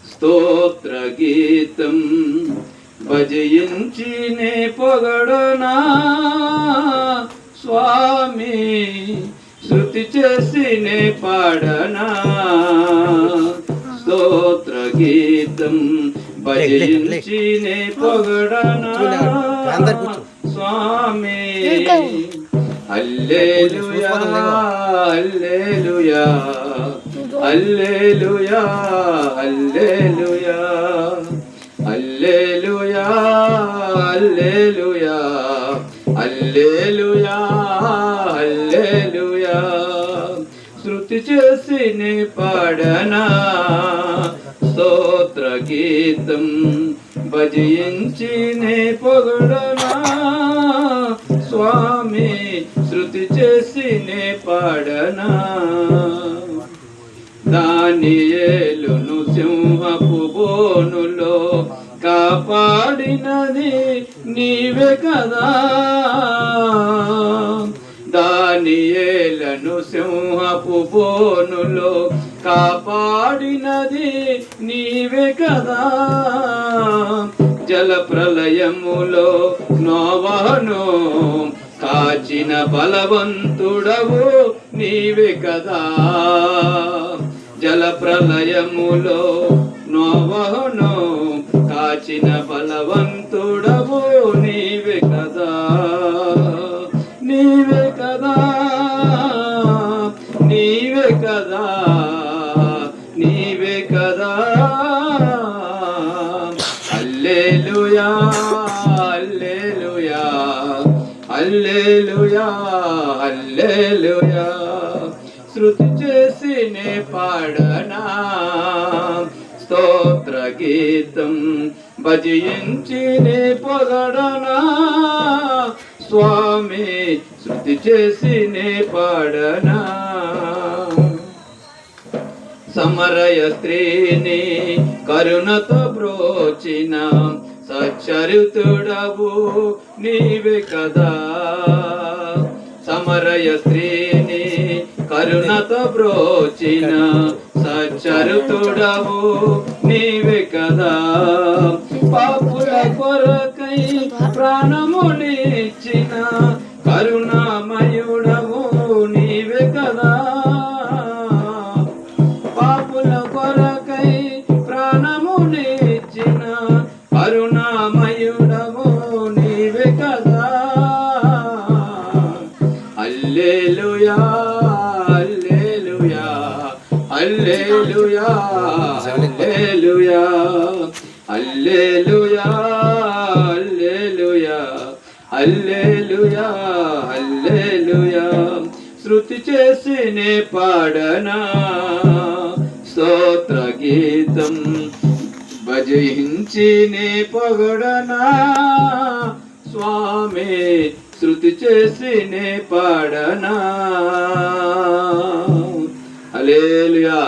స్తోత్ర గీతం భజయించి నే పొగడనా స్వామి, శృతి చేసి నే పాడనా. స్తోత్ర గీతం భజయించి నే పొగడనా స్వామి. హల్లెలూయా హల్లెలూయా హల్లెలూయా హల్లెలూయా హల్లెలూయా హల్లెలూయా హల్లెలూయా హల్లెలూయా. శృతి చేసి నే పాడనా స్తోత్ర గీతం భజించి నే పొగడనా స్వామి, శృతి చేసి నే పాడనా. దానియేలును సింహపు బోనులో కాపాడినది నీవే కదా. దానియేలును సింహపు బోనులో కాపాడినది నీవే కదా. జల ప్రళయములో నోవహును కాచిన బలవంతుడవు నీవే కదా. జల ప్రళయములో నోవహును కాచిన బలవంతుడవు నీవే కదా. నీవే కదా నీవే కదా నీవే కదా. హల్లెలూయా హల్లెలూయా హల్లెలూయా హల్లెలూయా. శృతి చేసి నే పాడనా స్తోత్ర గీతం భజించి నే పొగడనా స్వామి, శృతి చేసి నే పాడనా. సమరయ స్త్రీని కరుణతో బ్రోచిన సచ్చరితుడవు నీవే కదా. సమరయ స్త్రీని కరుణతో బ్రోచిన సచ్చరితుడవు నీవే కదా. పాపుల కొరకై ప్రాణమునిచ్చిన కరుణామయుడవు నీవే కదా. పాపుల కొరకై ప్రాణమునిచ్చిన కరుణామయుడవు నీవే కదా. హల్లెలూయా హల్లెలూయా హల్లెలూయా హల్లెలూయా హల్లెలూయా హల్లెలూయా హల్లెలూయా హల్లెలూయా. శృతి చేసి నే పాడనా స్తోత్ర గీతం భజించి నే పొగడనా స్వామి, శృతి చేసి నే పాడనా. హల్లెలూయా.